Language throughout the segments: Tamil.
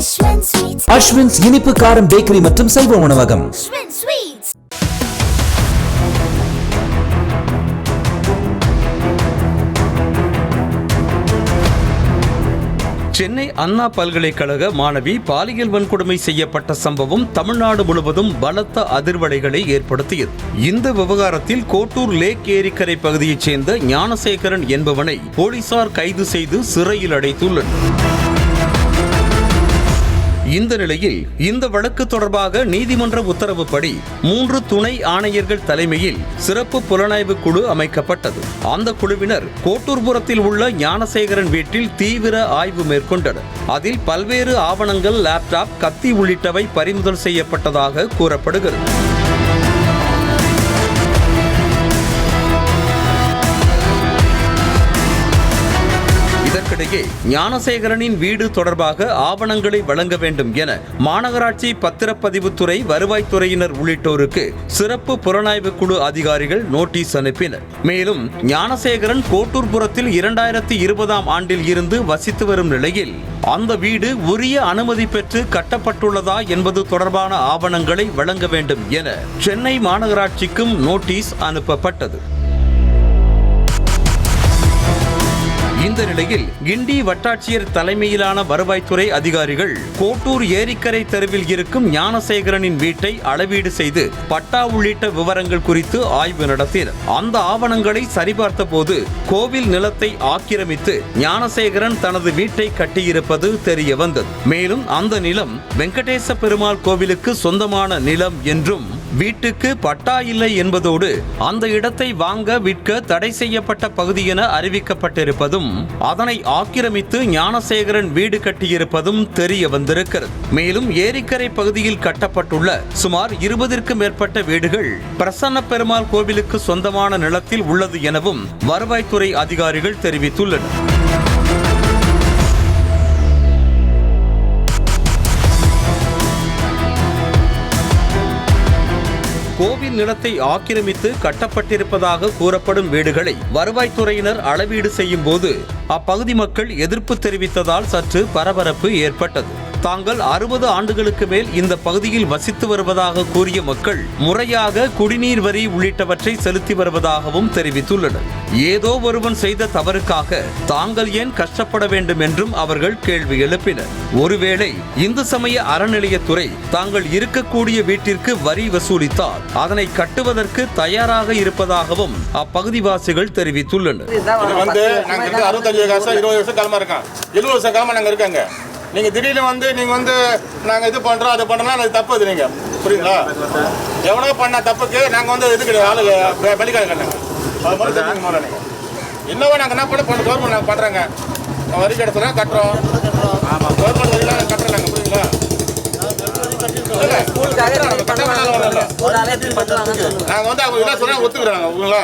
அஸ்வின்ஸ் இனிப்பு காரம் பேக்கரி மற்றும் செல்வ உணவகம். சென்னை அண்ணா பல்கலைக்கழக மாணவி பாலியல் வன்கொடுமை செய்யப்பட்ட சம்பவம் தமிழ்நாடு முழுவதும் பலத்த அதிர்வலைகளை ஏற்படுத்தியது. இந்த விவகாரத்தில் கோட்டூர் லேக் ஏரிக்கரை பகுதியைச் சேர்ந்த ஞானசேகரன் என்பவனை போலீசார் கைது செய்து சிறையில் அடைத்துள்ளனர். இந்த நிலையில் இந்த வழக்கு தொடர்பாக நீதிமன்ற உத்தரவுப்படி 3 துணை ஆணையர்கள் தலைமையில் சிறப்பு புலனாய்வு குழு அமைக்கப்பட்டது. அந்த குழுவினர் கோட்டூர்புரத்தில் உள்ள ஞானசேகரன் வீட்டில் தீவிர ஆய்வு மேற்கொண்டனர். அதில் பல்வேறு ஆவணங்கள், லேப்டாப், கத்தி உள்ளிட்டவை பறிமுதல் செய்யப்பட்டதாக கூறப்படுகிறது. இதற்கிடையே ஞானசேகரனின் வீடு தொடர்பாக ஆவணங்களை வழங்க வேண்டும் என மாநகராட்சி பத்திரப்பதிவுத்துறை, வருவாய்த்துறையினர் உள்ளிட்டோருக்கு சிறப்பு புலனாய்வு குழு அதிகாரிகள் நோட்டீஸ் அனுப்பினர். மேலும் ஞானசேகரன் கோட்டூர்புரத்தில் 2020ஆம் ஆண்டில் இருந்து வசித்து வரும் நிலையில் அந்த வீடு உரிய அனுமதி பெற்று கட்டப்பட்டுள்ளதா என்பது தொடர்பான ஆவணங்களை வழங்க வேண்டும் என சென்னை மாநகராட்சிக்கும் நோட்டீஸ் அனுப்பப்பட்டது. இந்த நிலையில் கிண்டி வட்டாட்சியர் தலைமையிலான வருவாய்த்துறை அதிகாரிகள் கோட்டூர் ஏரிக்கரை தெருவில் இருக்கும் ஞானசேகரனின் வீட்டை அளவீடு செய்து பட்டா உள்ளிட்ட விவரங்கள் குறித்து ஆய்வு நடத்தினர். அந்த ஆவணங்களை சரிபார்த்த போது கோவில் நிலத்தை ஆக்கிரமித்து ஞானசேகரன் தனது வீட்டை கட்டியிருப்பது தெரிய வந்தது. மேலும் அந்த நிலம் வெங்கடேச பெருமாள் கோவிலுக்கு சொந்தமான நிலம் என்றும் வீட்டுக்கு பட்டா இல்லை என்பதோடு அந்த இடத்தை வாங்க விற்க தடை செய்யப்பட்ட பகுதி என அறிவிக்கப்பட்டிருப்பதும், அதனை ஆக்கிரமித்து ஞானசேகரன் வீடு கட்டியிருப்பதும் தெரிய வந்திருக்கிறது. மேலும் ஏரிக்கரை பகுதியில் கட்டப்பட்டுள்ள சுமார் 20க்கும் மேற்பட்ட வீடுகள் பிரசன்ன பெருமாள் கோவிலுக்கு சொந்தமான நிலத்தில் உள்ளது எனவும் வருவாய்த்துறை அதிகாரிகள் தெரிவித்துள்ளனர். கோவில் நிலத்தை ஆக்கிரமித்து கட்டப்பட்டிருப்பதாக கூறப்படும் வீடுகளை வருவாய்த்துறையினர் அளவீடு செய்யும் போது அப்பகுதி மக்கள் எதிர்ப்பு தெரிவித்ததால் சற்று பரபரப்பு ஏற்பட்டது. தாங்கள் 60 ஆண்டுகளுக்கு மேல் இந்த பகுதியில் வசித்து வருவதாக கூறிய மக்கள் முறையாக குடிநீர் வரி உள்ளிட்டவற்றை செலுத்தி வருவதாகவும் தெரிவித்துள்ளனர். ஏதோ ஒருவன் செய்த தவறுக்காக தாங்கள் ஏன் கஷ்டப்பட வேண்டும் என்றும் அவர்கள் கேள்வி எழுப்பினர். ஒருவேளை இந்து சமய அறநிலையத்துறை தாங்கள் இருக்கக்கூடிய வீட்டிற்கு வரி வசூலித்தால் அதனை கட்டுவதற்கு தயாராக இருப்பதாகவும் அப்பகுதிவாசிகள் தெரிவித்துள்ளனர். நீங்க திடீர்னு நீங்க நாங்க இது பண்றோம் அது பண்றோம்னா அது தப்பு. அது நீங்க புரியுங்களா? எவ்வளவு பண்ண தப்புக்கு நாங்க இது கிடையாது ஆளு பலிக்காக கட்டுங்க. இன்னும் நாங்க என்ன பண்ண கவர்மெண்ட் நாங்க பண்றோங்க, வரி கட்டுறோம் கட்டுறோம். ஆமா, கவர்மெண்ட் வரி நாங்க கட்டுறோம் நாங்க, புரியுங்களா? நாங்க அவங்க என்ன சொன்னா ஒத்துக்கிறாங்க உங்களா.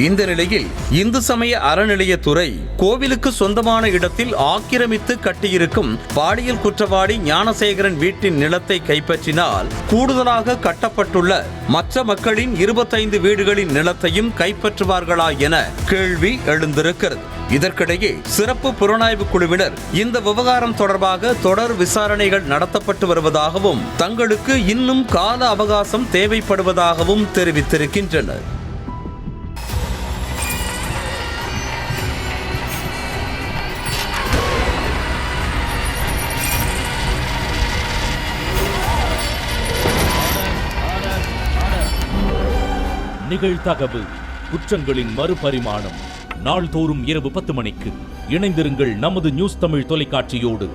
இந்த நிலையில் இந்து சமய அறநிலையத்துறை கோவிலுக்கு சொந்தமான இடத்தில் ஆக்கிரமித்து கட்டியிருக்கும் பாலியல் குற்றவாளி ஞானசேகரன் வீட்டின் நிலத்தை கைப்பற்றினால் கூடுதலாக கட்டப்பட்டுள்ள மற்ற மக்களின் 25 வீடுகளின் நிலத்தையும் கைப்பற்றுவார்களா என கேள்வி எழுந்திருக்கிறது. இதற்கிடையே சிறப்பு புலனாய்வு குழுவினர் இந்த விவகாரம் தொடர்பாக தொடர் விசாரணைகள் நடத்தப்பட்டு வருவதாகவும் தங்களுக்கு இன்னும் கால அவகாசம் தேவைப்படுவதாகவும் தெரிவித்திருக்கின்றனர். நிகழ்தகவு குற்றங்களின் மறுபரிமாணம். நாள்தோறும் இரவு 10 மணிக்கு இணைந்திருங்கள் நமது நியூஸ் தமிழ் தொலைக்காட்சியோடு.